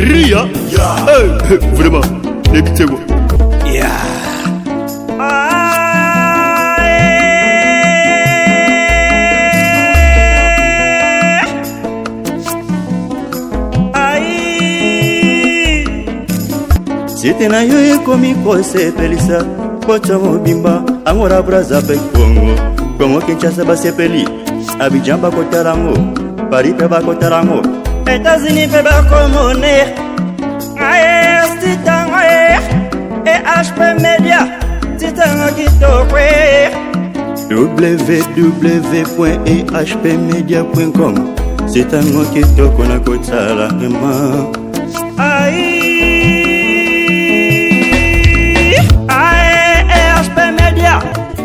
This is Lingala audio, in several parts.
Ria. Vraiment, écoutez-moi. C'était na yo komi kose pelisa kocha mobimba angora braza pe Kongo Kinshasa ba sepeli Abidjan ba kotarango Paris pe ba kotarango États-Unis pe ba komone Titango et HP Media Titango kitokwe www.ehpmedia.com Titango kitoko na kotala ema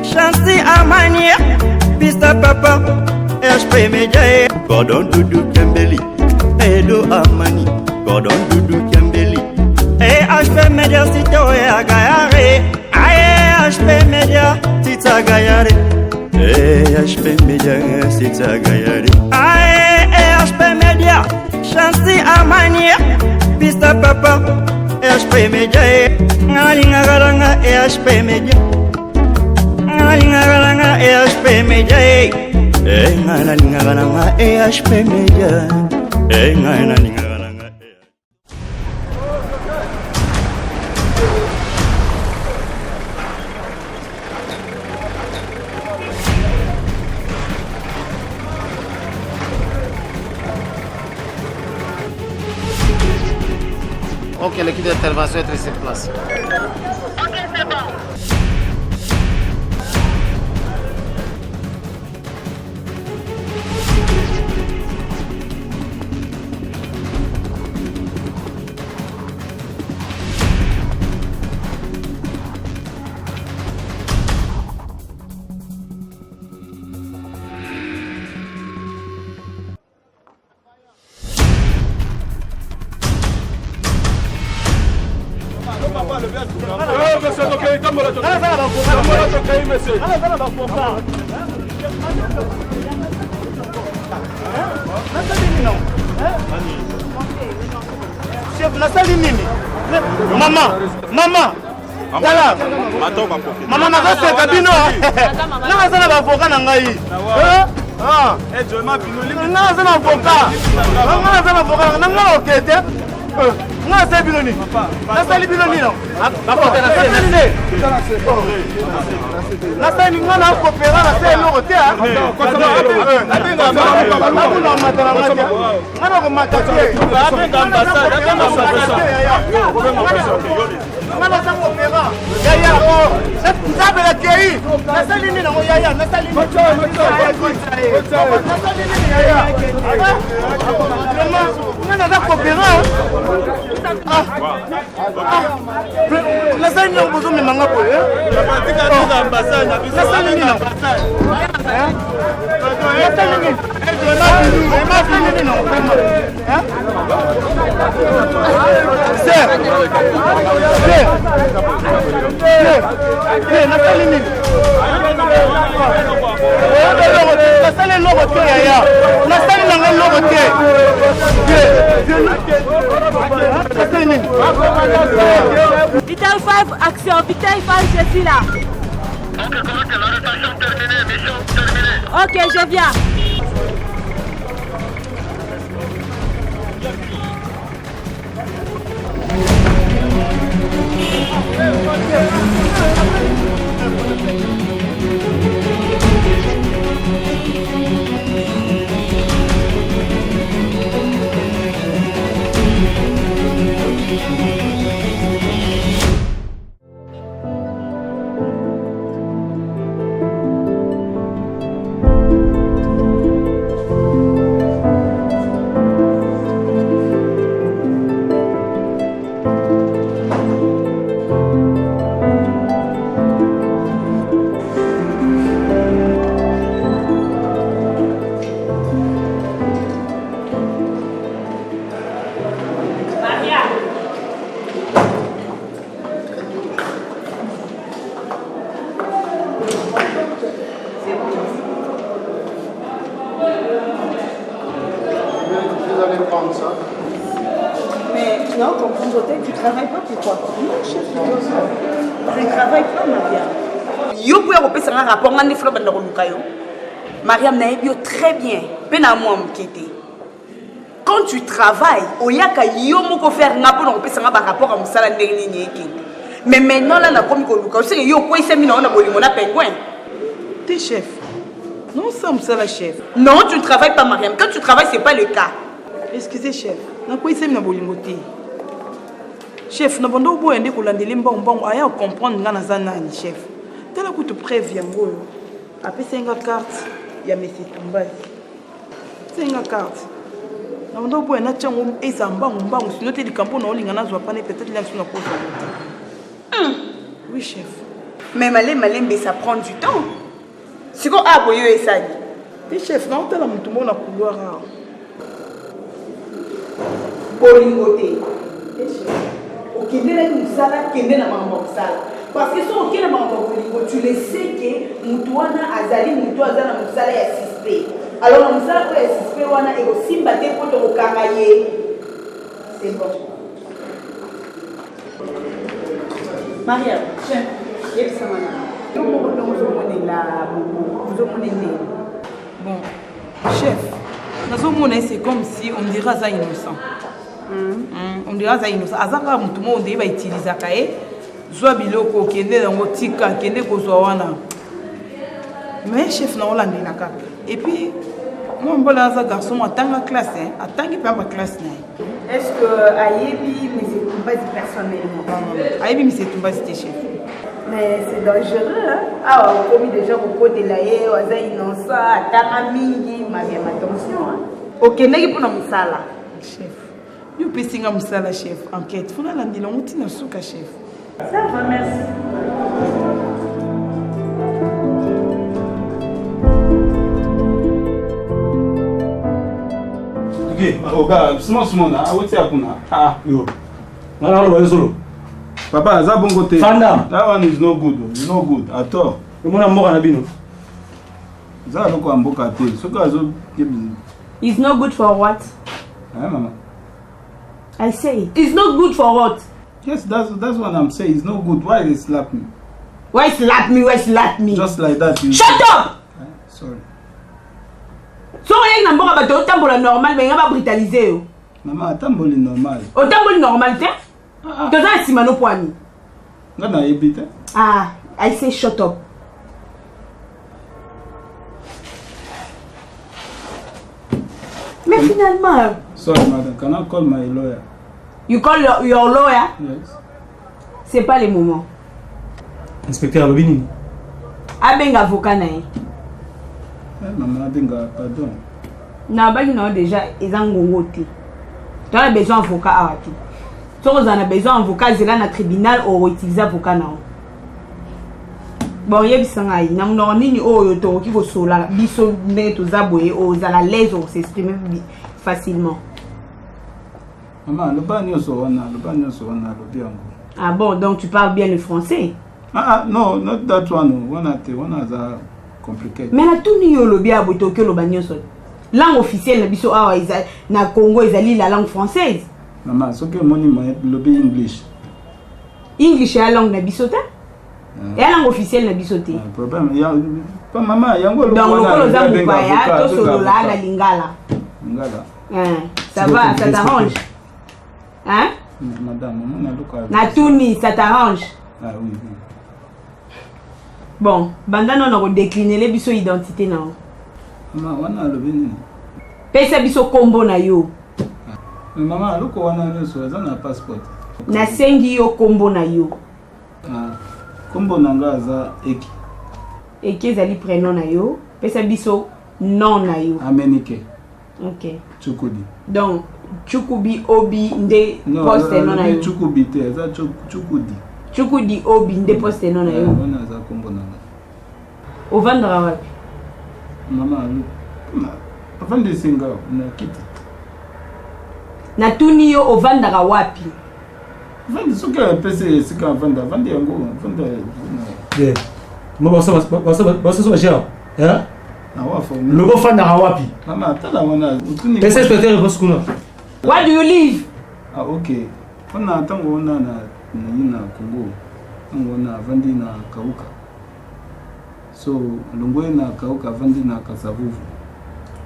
Chancy Amania, Pista Papa, HP Media, Gordon Doudou Kembeli, Edo Amani, Gordon Doudou Kembeli, HP Media Tito Gayare, HP Media Tita Gayare, HP Media Tita Gayare, HP Media, Chancy Amania, Pista Papa, HP Media, Nalinga Garanga, HP Media. Nalinga EHP Media nalinga EHP Media nalinga Ok, l'équipe d'intervention est sur place. Ok, c'est bon. Maman, tala. Maman na kase kabino. Na kase na bafoka na ngai. Na kase na bafoka. Na kase na bafoka na ngai okete. Na kase binoni. Na sali binoni no. Bafoka na sali. Na sali ngana kopera na sali no te. Abuna matana ngati. Ngana ko matati. Abenga ambassadeur, abenga ambassadeur. Ngana sa kopera. Yaya oh, nzabe la kei. Na sali ni na mo yaya, na sali ni. Na sali ni yaya. Ngana sa kopera. Na sali ni mbozo me manga ko eh. Na ambassadeur na bisa. Na sali ni na ambassadeur. Na sali ni. Na sali ni no. Vital 5, action, Vital 5, je suis là. Ok, correct, l'arrestation terminée, mission terminée. Ok, je viens. non, ton compte hôtel, tu travailles pas pourquoi? Non, chef, je ne travaille pas, Mariam. Yo pouvez repérer un rapport, on a des fleurs dans le caillou. Mariam n'a eu très bien. Pénamment m'inquiéter. Quand tu travailles, au yaka yo moko faire n'importe repérer un rapport à Moussala dernier. Mais maintenant là, on a comme Koluka. Je sais que yo quoi ici, on a bolé mon pingouin. T'es chef. Non, ça me la chef. Non, tu ne travailles pas, Mariam. Quand tu travailles, c'est pas le cas. Excusez, chef. Na quoi ici, on a bolé mon chef, na bando bo ende ko landeli mbongo aya comprendre nga na zanani chef. Tala ko te prévient ngo. Après senga carte ya monsieur Tumbazi. Senga carte. Na bando bo ena tchango eza mbongo sinon te likampo na olinga na zwa pane peut-être là sur na pose. Oui chef. Mais mais ça prend du temps. Si ko aboyo esani. Te chef, na tala mutumbo na couloir. Bolingote. Te chef. Ok, parce que si on tu le sais que Moutouana Azali, Moutouazana Moussala est suspect. Alors, Moussala est suspect, on a aussi battu pour te recarrer. C'est bon. Maria, tiens, il y a ça bon, chef, c'est comme si on dirait ça innocent. On dirait ça innocent. Azaka mutumo on va utiliser kae. Zwa biloko kende dans tika kende kozwa wana. Mais chef na Hollande na kaka. Et puis moi mbola za garçon atanga classe hein, atangi pas ma classe na. Est-ce que Ayebi mais c'est Tumbazi personnellement? Ayebi mais c'est Tumbazi chef. Mais c'est dangereux hein. Ah commis des gens au côté là et oza innocent atanga mingi ma bien attention hein. OK negi pour na musala. Chef. Yo pesinga musala chef enquête. Funa landila muti na suka chef. Ça va merci. Ok, oga, small na, what's happening? Ah, yo. Nana lo solo. Papa, that bon côté. Fanda. That one is no good. It's no good at all. Yo mona mboka na bino. Za loko amboka te. Soka zo It's not good for what? Eh, mama. I say it's not good for what? Yes, that's what I'm saying. It's no good. Why they slap me? Why slap me? Why slap me? Just like that. You Shut up! Sorry. So rien n'a pas battu autant pour la normale, mais on va brutaliser. Maman, tamboli normal. Autant pour la normalité? Tu as un simano poignet. Non, non, évite. Ah, I say shut up. Mais finalement. Sorry, madam. Can I call my lawyer? You call your lawyer? Yes. C'est pas le moment. Inspecteur Lobini. Abeng avocat nae. Maman, abenga, pardon. Na bali na déjà ezangongo te. Tu as besoin d'avocat à tout. Si on a besoin d'avocat, c'est là dans le tribunal ou utiliser avocat na. Bon, yebi sangai na mno nini oyo to ki ko sola biso ne to zaboye o za la l'aise on s'exprimer facilement. Maman, le bagno so wana, le biango. Ah bon, donc tu parles bien le français? Ah, no, not that one. One has a complicated. Mais na tout ni yo lo bia boto ke lo bagno so. Langue officielle na biso awa na Congo ezali la langue française. Maman, so que moni mo lobi English. English est la langue na biso ta? Et la langue officielle na biso te. Problème ya pas maman yango lo. Donc le zangu pa ya to solo la na lingala. Lingala. Ça va, ça t'arrange? Hein? Madame, maman na Natuni, ça t'arrange? Ah oui. Bon, bandana on a décliné les biso identité na. Maman, wana lobi nini? Pesa biso kombo na yo. Maman, loko wana leso za na passport. Na sengi yo kombo na yo. Ah. Kombo nanga za Eki. Eki ezali prénom na yo. Pesa biso nom na yo. Amenike. OK. Chukudi. Donc Chukubi Obi nde poste non na yo. Chukubi te, za Chukudi. Chukudi Obi nde poste non na yo. Wana za kombo nanga. Ovandra wapi? Mama, avandi singa na kiti. Na tuni yo ovandra wapi? Vandi soka pese sika vandi yango, vandi. Eh. Mo bossa bajia. Hein? Na wafa. Lobo fanda wapi? Mama, tala wana utuni. Pese inspecteur boss kuna. Where do you live? Ah, okay. On a tango on a na Congo. Tango on a vandi na Kauka. So longwe na Kauka vandi na Kasavubu.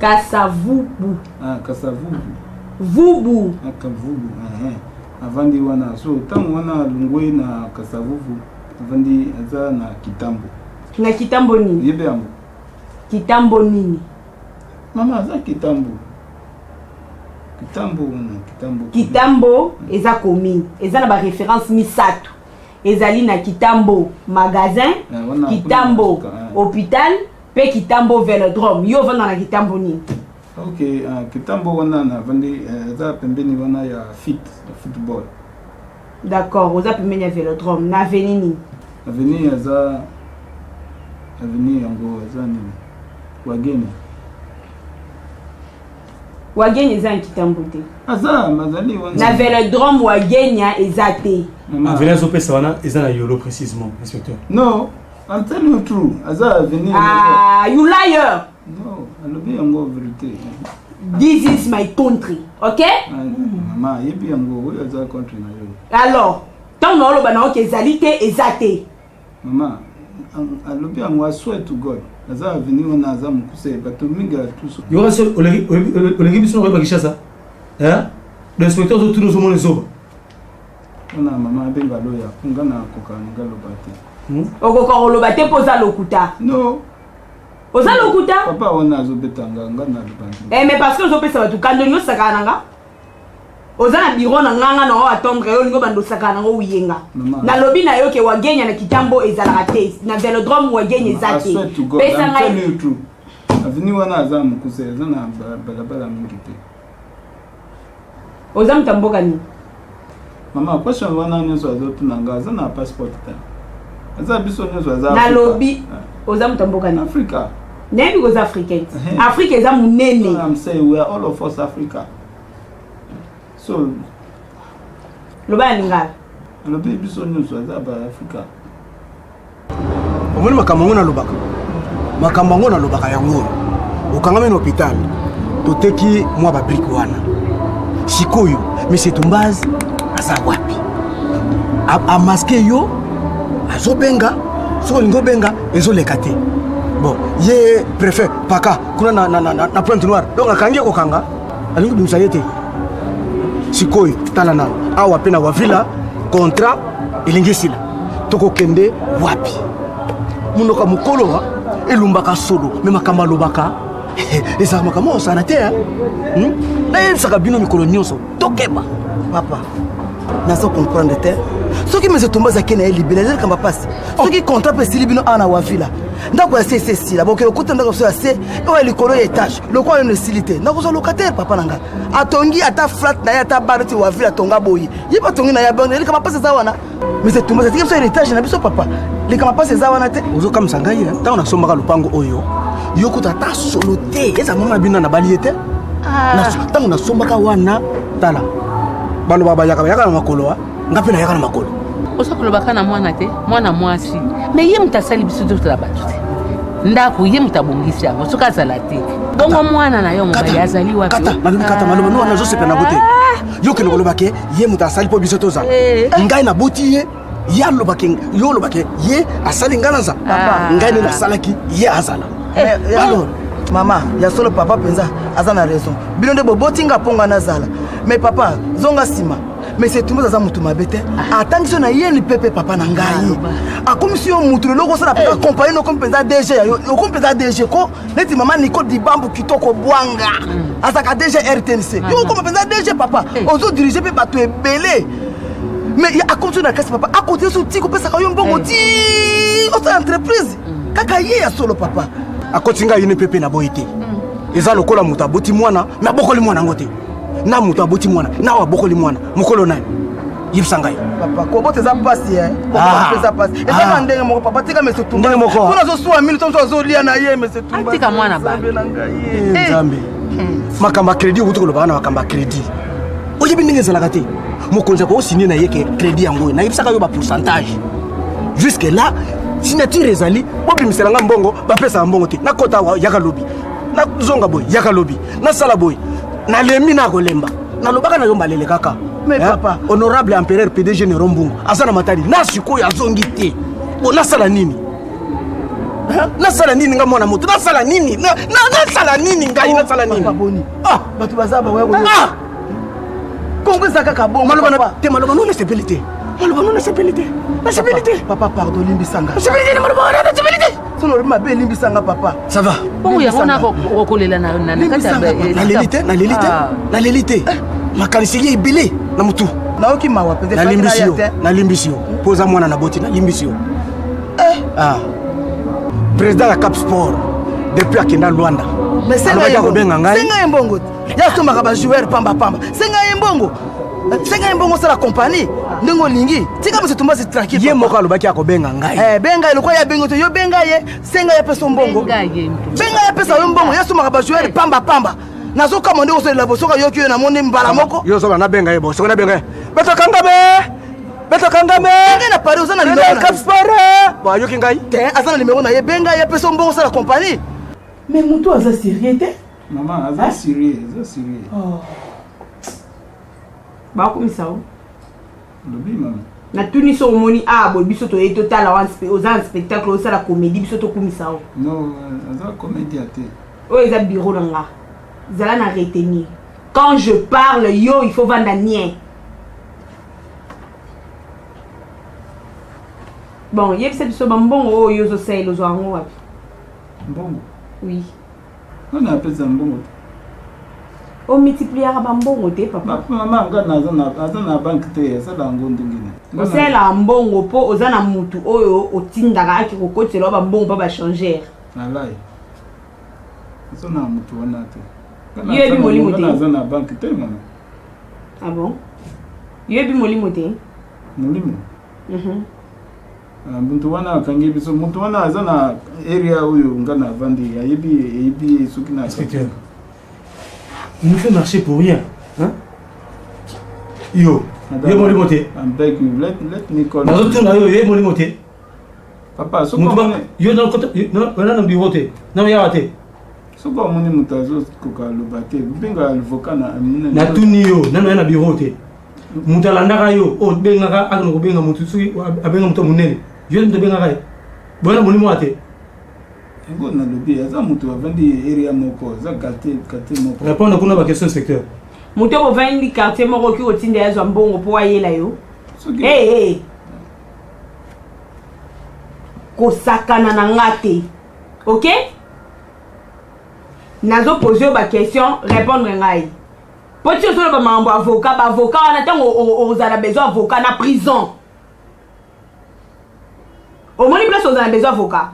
Kasavubu. Ah, Kasavubu. Vubu. Ah, Kavubu. Avandi wana. So tango wana longwe na Kasavubu avandi aza na Kitambo. Na Kitambo nini? Yebe ambo. Kitambo nini? Mama aza Kitambo. Kitambo eza commune eza na ba référence misato ezali na Kitambo magasin Kitambo hôpital pe Kitambo Vélodrome yo vanda na Kitambo nini. OK, Kitambo wana na vandi eza pembeni wana ya football. D'accord, oza pembeni ya Vélodrome na avenue nini? Avenue eza avenue yango eza nini? Wageni. Wagenya eza Kitambo te. Aza mazali wana. Na Vélodrome Wagenya eza te. Avenue Zopesa wana eza na Yolo précisément, inspecteur. No, I'm telling you true. Aza avenue. Ah, you liar. No, alobi yango vérité. This is my country, OK? Mama, yebi yango oyo aza country na yo. Alors, tant on oloba na OK ezali te eza te. Mama, alobi yango I swear to God. Aza avenue wana aza mukuse bato mingi atuso. Yo reste olegi biso na Kinshasa. Hein? L'inspecteur de tous nos hommes les hommes. On a maman benga loya, ngana koka ngalo bate. Okoka oloba te poza lokuta. No. Oza lokuta? Papa on a zobetanga ngana lobante. Mais parce que ozopesa batu kando nyo saka nanga. Oza na bureau na nganga na o attendre yo lingo bando saka nanga uyenga. Na lobi na yo ke Wagenya na Kitambo ezala te. Na Vélodrome Wagenya ezate. Pesa ngai true. Avenue wana aza mukuse eza na balabala mingi te. Oza mtamboka ni? Mama, question wana nyeso azotu nanga aza na passport ta. Aza biso nyeso aza. Na lobby oza mtamboka ni? Africa. Nebi oza Africain. Africa eza munene. I'm saying we are all of us Africa. So loba ninga. Lobi biso nyeso aza ba Africa. Omoni makambo ngona lobaka. Makambo ngona lobaka yango. Okangame na hôpital. Toteki mwa ba brique wana. Sikoyo, monsieur Tumbazi aza wapi? A masqué yo azobenga, so lingo benga ezoleka te. Bon, ye préfet paka kuna na Pointe Noire. Donc akangi ko kanga, alingo bimsayete. Sikoyo tala na awa pena wa villa contrat elingisila. Toko kende wapi? Munoka mukolo wa elumbaka solo, me makamba lobaka. Eza makamo sana te na yebisaka bino mikolo nyonso tokeba papa nazo comprendre te soki monsieur Tumbazi akene libéré kamba pasi soki contrat pe sili bino ana wa villa ndako ya CCC la boke okuta ndako so ya C o likolo ya étage lokwa yo ne silité ndako so locataire papa nanga atongi ata flat na ya ta barati wa villa tonga boyi yiba tongi na ya bande kama pasi za wana monsieur Tumbazi tiki so étage na biso papa le kama pasi za wana te ozo kama sangai ta ona somaka lupango oyo yoko tata solo te eza mama bina na baliete na tango na sombaka wana tala balo baba yaka na makolo ngapi na yaka na makolo osakoloba na mwana te mwana mwasi mais ye mutasali biso to la batu te ndako ye mutabongisi yango soka zala te bongo mwana na yo mobali azali wapi kata malobi kata maloba no na zo sepena bote yoke lokoloba ke ye mutasali po biso to za ngai na boti ye ya lobake yo lobake ye asali nganaza papa ngai na salaki ye azala. Alors, maman, il y a solo papa penza, azana raison. Bino de bobotinga ponga nazala. Mais papa, zonga sima. Mais c'est tout le monde mutu mabete. Attends que na yeni pepe papa na ngai. A comme si on mutu logo ça na accompagner no comme penza DG, yo comme penza DG ko, neti maman Nicole Dibambu kitoko bwanga. Azaka DG RTNC. Yo comme penza DG papa. Ozo diriger pe bato ebele. Mais a comme na casse papa, à côté sous tiko pesa ka yo mbongo ti. Autre entreprise. Kaka ye ya solo papa. Akotinga yene pepe na boyite eza lokola muta boti mwana na bokoli mwana ngote na muta boti mwana na wa bokoli mwana mukolo nani yibsangai papa ko bote za pasi ko bote za pasi eza ndenge moko papa tika monsieur Tumbazi kuna zo suwa mini tonto zo lia na ye monsieur Tumbazi tika mwana ba nzambe makamba credit utokolo bana makamba credit oje bindenge zalaka te mokonza ko signer na yeke credit yango na yibsaka yo ba pourcentage jusque là signature ezali bobi miselanga mbongo bapesa mbongo te nakota wa yaka lobi na zonga boy yaka lobi na sala boy na lemi na kolemba na lobaka na yomba lele kaka Mais papa, honorable empereur PDG Nerombungu, Azana Matari, Nasuko Yazongiti. Bon, Nasala Nini. Nasala Nini, Ngamona Moto, Nasala Nini, Nasala Nini, Ngai, Nasala Nini. Ah, Batu Bazaba, ouais, ah! Congo Zaka bon, Malobana, t'es Malobano, la stabilité. Malobano, la stabilité. La stabilité. Papa, pardon, Limbisanga. La stabilité, Malobano, la stabilité. Sono ma belle Limbisanga, papa. Ça va. Bon, il y a on a recollé la l'élité, la l'élité. Ma calicier est belé, na mutu. Naoki mawa, peut-être na limbisio. Posa moi na boti na limbisio. Ah. Président la Cap Sport depuis Akenda Luanda. Mais c'est un mbongo. Ya soma ka ba joueur pamba. C'est un mbongo. C'est un mbongo c'est la compagnie. Ndingo lingi. Tika ba setumba se traquer. Ye moko alobaki akobenga ngai. Benga ilikuwa ya bengo to yo benga ye. Senga ya pesa mbongo. Benga ya pesa mbongo. Ya soma ka ba joueur pamba. Nazo kama ndio osela bosoka yoki na moni mbala moko. Yo soba na benga ye bosoka na benga. Beto kangame. Na pare osana numéro Cap Sport. Ba yoki ngai. Te azana numéro na ye benga ya pesa mbongo c'est la compagnie. Mais mutu aza sérieux te? Maman, aza sérieux. Oh. Ba komisa o. Lobi maman. Na tuni so moni bo biso to e total aux spectacle au la comédie biso to komisa o. Non, aza comédie te. O eza bureau nga. Zala na retenir. Quand je parle yo, il faut vendre nien. Bon, yeb c'est biso bambongo yo zo say lo zo ango wapi. Mbongo. Oui. On appelle ça mbongo. On multipliera bambongo te papa. Maman ngaza na banque te ça la ngondo ngine. On sait la mbongo po ozana mutu oyo otindaka aki kokotela bambongo pa ba changer. Alai. Ça na mutu wana te. Yebi molimo te. Ngaza na banque te maman. Ah bon? Yebi molimo te. Molimo. Muntu wana kangi biso muntu wana azana area uyo ngana vandi yebi sukina inspecteur. Il nous fait marcher pour rien, hein? Yo molimote. I'm begging you, let me call. Yo molimote. Papa, so yo dans côté non bureau te. Non ya te. So ko moni mutazo ko lobate. Benga avocat na tuni yo na bureau te. Mutalanda yo o benga ka akno ko benga mutu suki abenga mutu munene. Yo ndo benga kai. Bona molimo ate. Ngo na lobi aza mutu avandi area moko za quartier moko. Répondre kuna ba question inspecteur. Mutu ko vandi quartier moko ki otinde ya zo mbongo po ayela yo. Ko sakana na ngate. OK? Nazo poser ba question, répondre ngai. Poti so ba mambo avocat wana tango ozala besoin avocat na prison. Au moins place ozala besoin avocat.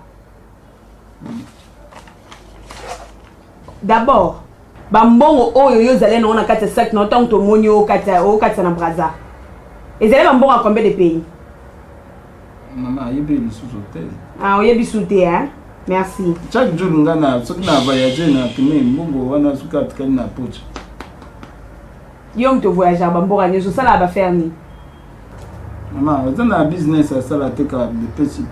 D'abord, bambongo oyo yo zalé na kati sac na tant to moni o kati na braza. Et zalé bambongo à combien de pays? Maman, yebi le sous-hôtel. Ah, yebi sous-hôtel hein. Merci. Chaque jour ngana sokna voyager na kime mbongo wana suka tukali na poche. Yo mto voyager bambongo nyeso sala ba faire ni. Maman, on a un business à ça la teka de pièces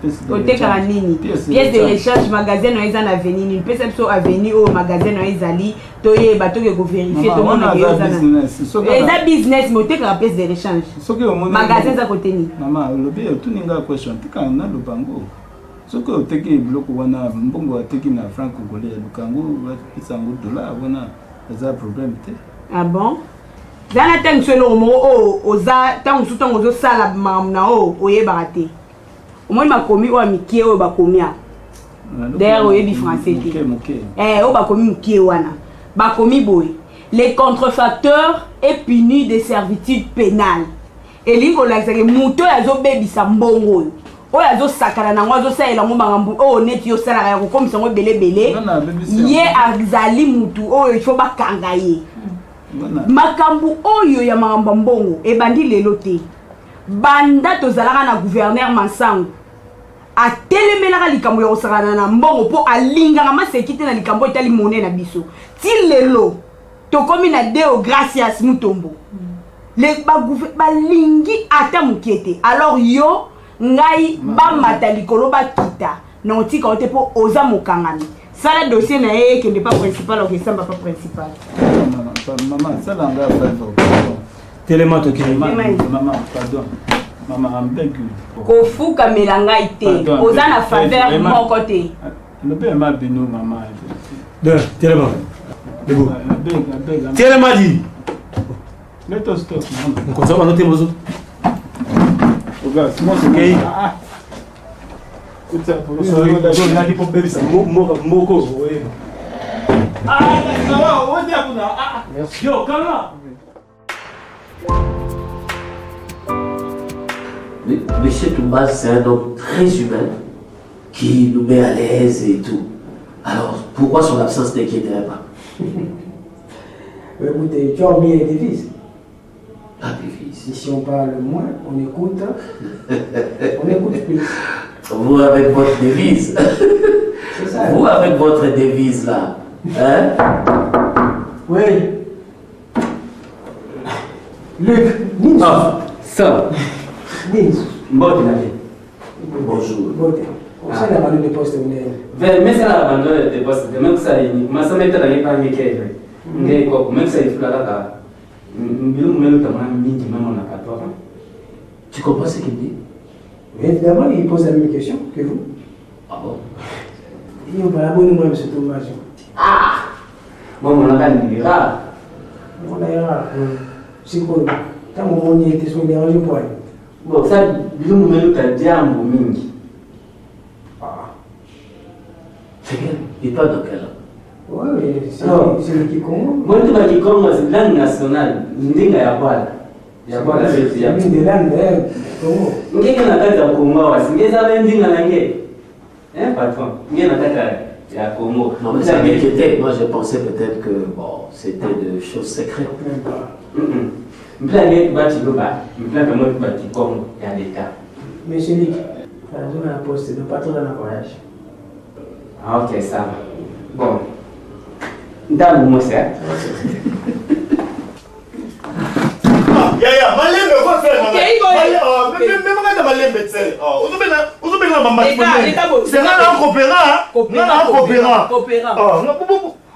de rechange magasin no ezana avenir une pièce so avenir au magasin no ezali toye bato ke ko vérifier tout monde ke ezana business mo teka pièce de rechange magasin za côté ni maman le bé tout ninga question tika na lubango soko oteki bloco wana mbongo ateki na franc congolais lukango isango dollar wana za problème te. Ah bon? Zana tang solo mo oza tang suta ngozo sala mamna oyeba te. Au moins ma komi o mikie o ba komia. D'ailleurs oyebi français te. O ba komi mikie wana. Ba komi boy. Les contrefacteurs est puni de servitude pénale. Et lingo la que muto yazo bebisa mbongo. O yazo sakana na ngwazo saela ngo bangambu o neti yo sala ya ko komisa ngo belebele. Ye azali mutu o il faut ba kangaye. Makambu oyo ya makambo mbongo ebandi lelo te banda tozalaka na gouverneur Mansango atelemelaka likambo ya kosakana na mbongo po alingaka masekite na likambo etali mone na biso ti lelo tokomi na Deo Gracias Mutombo le balingi ata mokete alors yo ngai bamata likolo bakita na otika ote po oza mokangami sala dossier na ye kende pas principal ou que ça pas principal. Maman, ça l'a Téléma, ok. Maman, pardon. Maman, I'm beg you. kofuka melanga ite oza na faveur moko te Lobe ma bino maman. Téléma. Debout. Téléma dit. Let us talk, maman. On continue à noter vos autres. Regarde, moi c'est ok. Écoute ça, pour le on a dit pour bébé ça. Moko. Merci. Yo, calme-là. Monsieur Toumbas, c'est un homme très humain qui nous met à l'aise et tout. Alors, pourquoi son absence n'inquiéterait pas? Écoutez, tu as oublié les devises. La devise. Si on parle moins, on écoute. On écoute plus. Vous avec votre devise. C'est ça. Vous avec votre devise là. Hein? Oui. Luc, Nins. Ah, ça. Nins. Bonjour. On s'en a parlé de poste. Mais c'est la abandonne de poste. Même que ça est unique. Ça m'est allé par les quais. Même que ça est là. Tu comprends ce qu'il dit? Évidemment, il pose la même question que vous. Ah bon? Il n'y a pas la bonne moi, M. Thomas. Ah! Bon, on a gagné rare. On a rare. C'est quoi? Quand on y était sur les ranges pour aller. Bon, ça, nous nous avons dit à mon mingi. Ah. C'est quel? Il parle de quel? Oui, c'est le Kikongo. Moi, je dis que c'est la langue nationale. Je dis qu'il y a pas. Il y a pas de langue, Congo. Je dis qu'il y a pas de Congo. Je dis qu'il y a langue. Hein, patron? Il y a pas Congo. Non, mais ça m'inquiétait. Moi, je pensais peut-être que bon, c'était de choses secrètes. Je me plains que moi, je Congo. Il y a des cas. Monsieur Lick, la zone à la poste, le patron dans la voyage. Ah, ok, ça va. Bon. Dans le mot, c'est. Yaya, malembe quoi faire maman? Même quand malembe c'est. On se met là maman. C'est là un coopérant. Un coopérant. Oh,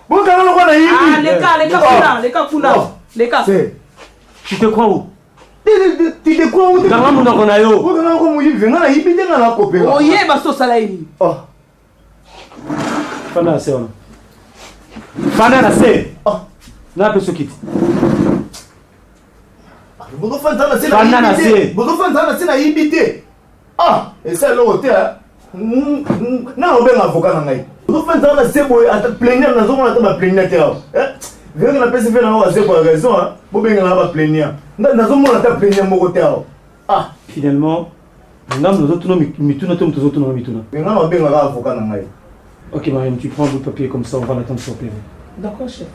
bon quand on a Ah, les cas. Tu te crois où? Tu te crois où? Dans mon on a yo. Quand on a eu, on a eu bien dans la coopérant. Oh yeah, baso salaini. Oh. Fana c'est on. Fana c'est. Oh. Na peso kit. Bozofanda na ibite. Ah, et ça le hôtel. Na obenga avocat na ngai. Bozofanda na sebo ata plénière na zoma ata ba plénière te. Vient na pese fait na wa sebo raison hein. Bobenga na ba plénière. Na zoma ata plénière moko te. Ah, finalement, ngam nous autres mituna tom tous autres no mituna. Nga na obenga avocat na ngai. OK, Mariam, tu prends le papier comme ça, on va l'attendre sur PV. D'accord, chef.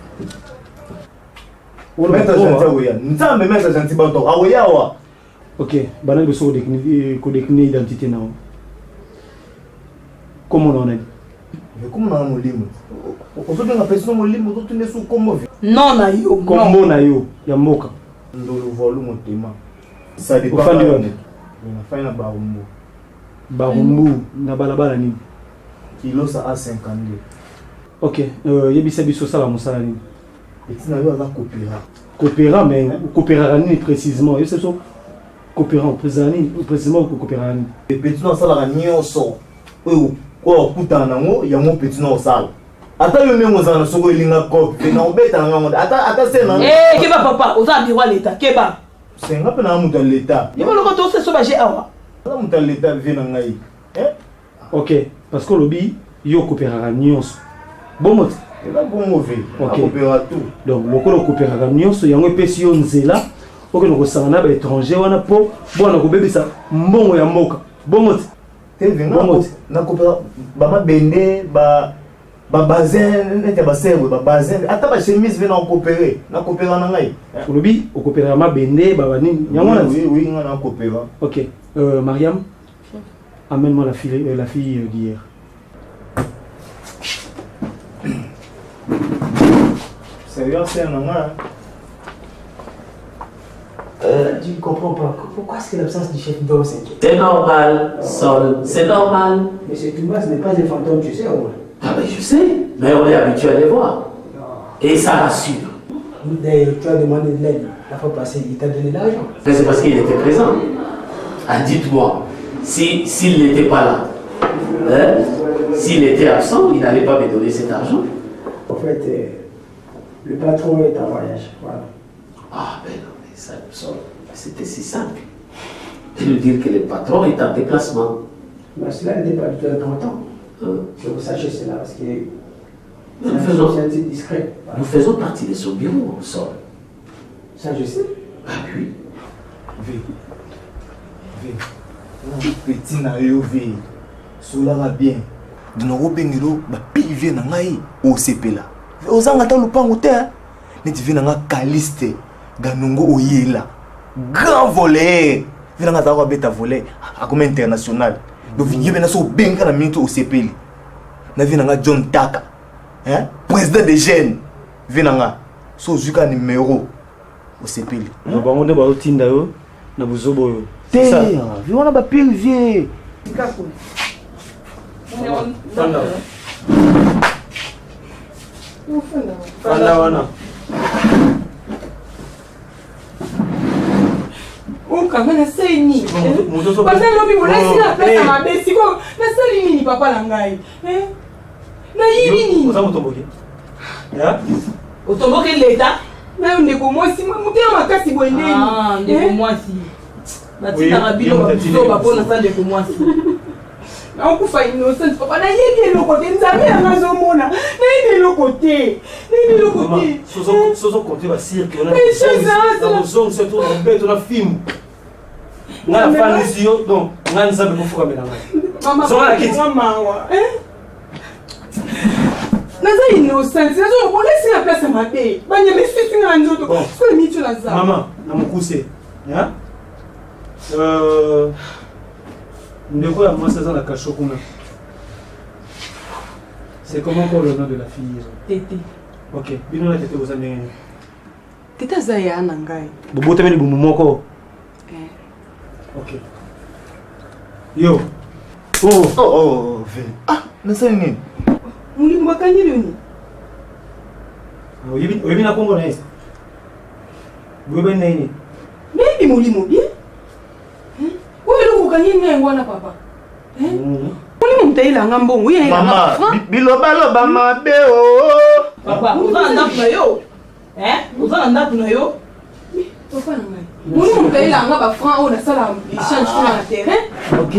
Ok, banal beso kodekine identité na. Comment on est? Comment on a molimo? Aujourd'hui on a personne molimo, d'autres ne sont comme non na yo. Combo na yo, ya mboka. Ndolo volume tema. Ça dépend. On a fait na barumbu. Barumbu na balabala ni. Kilo ça a 52. Ok, yebisa biso sala musala ni. Et tu n'as pas coopéra. Coopéra, mais coopéra précisément. Et c'est ça. Coopérant, précisément coopéra. Et petit non ça la nyonso. Oh, quoi putain nango, ya mon petit non sale. Ata yo même ozana soko elinga cop, na obeta nango. Ata c'est nan. Eh, keba papa, oza biro l'état, keba. C'est ngapa na muta l'état. Yeba loko to se so ba j'ai awa. Na muta l'état vient ngai. OK, parce que lobby yo coopéra nyonso. Bon mot. Et là bon mauvais. OK. Coopéra tout. Donc lokolo coopéra nyonso yango pesi yo nzela. OK no kosanga ba étranger wana po bona ko bebisa mbongo ya mboka. Bon mot. Te venga na coopéra ba bende ba bazin nete ba serve ba bazin ata ba chemise vient en coopérer. Na coopéra na ngai. Lobby o coopéra ma bende ba nini. Yango na oui, na coopéra. OK. Mariam, amène-moi la fille d'hier. Sérieux, c'est un nom, hein? Tu ne comprends pas. Pourquoi est-ce que l'absence du chef d'homme s'inquiète? C'est normal, Sol, c'est normal. Mais ce Toumbas n'est pas un fantôme, tu sais, au moins. Ah ben je sais, mais on est habitué à les voir. Et ça rassure. D'ailleurs, tu as demandé de l'aide. La fois passée, il t'a donné l'argent. Mais c'est parce qu'il était présent. Ah, dites-moi, s'il n'était pas là, hein, s'il était absent, il n'allait pas me donner cet argent. En fait, le patron est en voyage. Voilà. Ah, ben non, mais ça, c'était si simple. De lui dire que le patron est en déplacement. Mais cela n'est pas du tout important. Hein? Que vous sachiez cela, parce que Nous discret. Voilà. Nous faisons partie de son bureau, ensemble. Ça, je sais. Ah oui. Petit na yo ve. Solanga bien. Dinoko bengelo ba pive na ngai o sepela. Ozanga ta lupango te. Neti ve na nga Caliste Ganungo oyela. Grand voleur. Ve na nga za ko beta voleur a comme international. Donc yebe na so benga na minute o sepeli. Na ve na nga John Taka. Hein? Président des jeunes. Ve na nga so zuka numéro o sepeli. Na bango nde ba otinda yo na buzobo yo. Te, vi wana ba pile vie. Fanda wana. Kanga na seni. Pasa lobi molesi na pesa mabesi ko na sali nini papa la ngai. Na yini nini? Oza motomboki. Ya? Otomboki leta. Na ndeko mwasi mutema makasi bwendeni. Ah, ndeko mwasi. Batina rabilo babuzo bapona sa ndeko mwasi. Na okufa innocent papa na yini eloko te nzambe anga mona. Na yini eloko te. Na yini eloko te. Sozo compter ba cirque on a. Na zone surtout on bet on a film. Na fa nisio donc ngani nzambe kofuka mena ngai. Mama zona kiti. Mama wa. Naza innocent. Nazo bolesi na place mabe. Banya mesisi nga nzoto. Ko mitu na za. Mama, na mukuse. Ya? Ndeko ya mwasi aza na kasho kuna. C'est comment encore le nom de la fille? Tété. Ok, bino na Tété ozane. Tété aza ya na ngai. Bobote meli bumu moko. Ok. Yo. Oh, ve. Ah, nasa nini? Mulimbo akangi nini? Oyebi na Kongo na ye. Boyebi na nini? Maybe mulimo bien. Ngwana papa. Mulimo mtaila ngambo nguye ila mama. Biloba loba mabe o. Papa, uzana ndapu na yo. Uzana ndapu na yo. Papa na ngai. Mulimo mtaila ngaba franc o na sala échange sur la terrain. OK.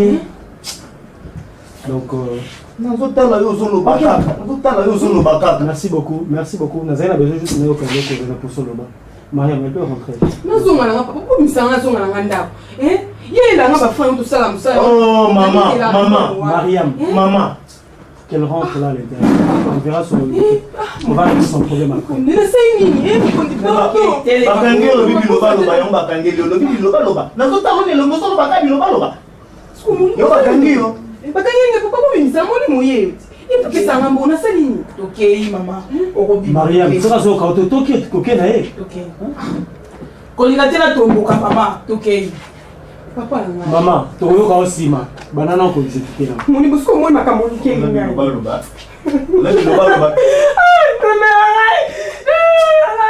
Donc nazotala yo zolo baka. Nazotala yo zolo baka. Merci beaucoup. Nazana besoin juste na yo kazo ko na pour solo ba. Mariam, elle peut rentrer. Nazonga na papa, ko misanga zonga na ndako. Yéla nga ba frère tout ça comme ça. Oh maman, Mariam, maman. Qu'elle rentre là l'intérieur. On verra on va régler son problème après. Ne sais ni, on dit pas que bakangi lo bibi lo ba lo ba yo bakangi lo bibi lo ba lo ba. Nazotala ne lo moso lo bakangi lo ba lo ba. Yo bakangi yo. Bakangi ne papa ko misanga ni moye. Il peut ça ngamba na salini. OK maman. Orobi. Mariam, tu vas au auto toquer coquet na ye. OK. Kolinga tena tomboka papa. OK. Papa na ngai. Maman, toyoka osima. Banana ko discuter na. Moni busko moi makambo ke ngai. Lo ba lo ba. Lagi lo ba lo ba.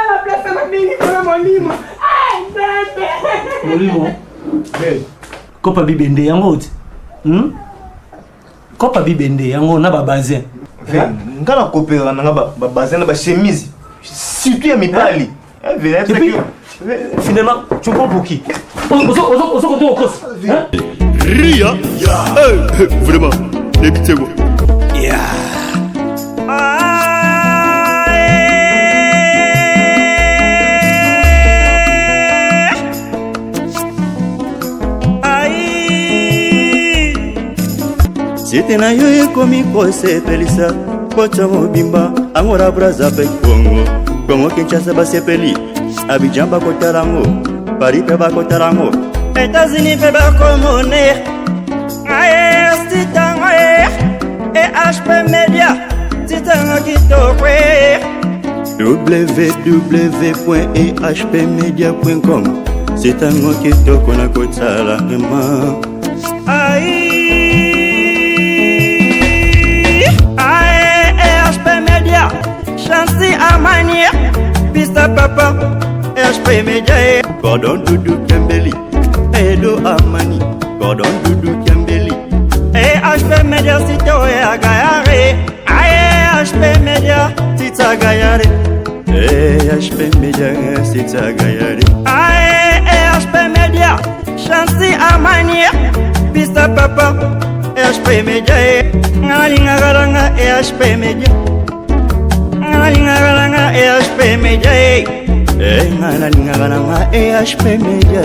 La place na mini kwa molimo. Molimo. Kopa bibende yango oti. Kopa bibende yango na ba bazin. Ngala kopera na ba bazin na ba chemise. Surtout ya mipali. Et puis, finalement, tu prends pour qui? On se retrouve au cos. Ria. Vraiment, écoutez-moi. C'était na yo ekomi kosepelisa kocha mobimba angora braza pe Kongo Kinshasa basepeli Abidjan bakotarango Paris pe bakotarango États-Unis pe bakomone aye titango et HP Media titango kitokwe www.ehpmedia.com titango kitoko na kotala vraiment Chansi Amani, Pista Papa, EHP Media, Gordon Dudu Kembeli, Edo Amani, Gordon Dudu Kembeli, EHP Media Sito Agayare, EHP Media Tita Gayare, EHP Media Sita Gayare, EHP Media, Chansi Amani, Pista Papa, EHP Media, Ngalingaranga EHP Media. Ngalingaranga EHP Media, Ngalingaranga EHP Media,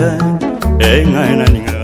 Ngalingaranga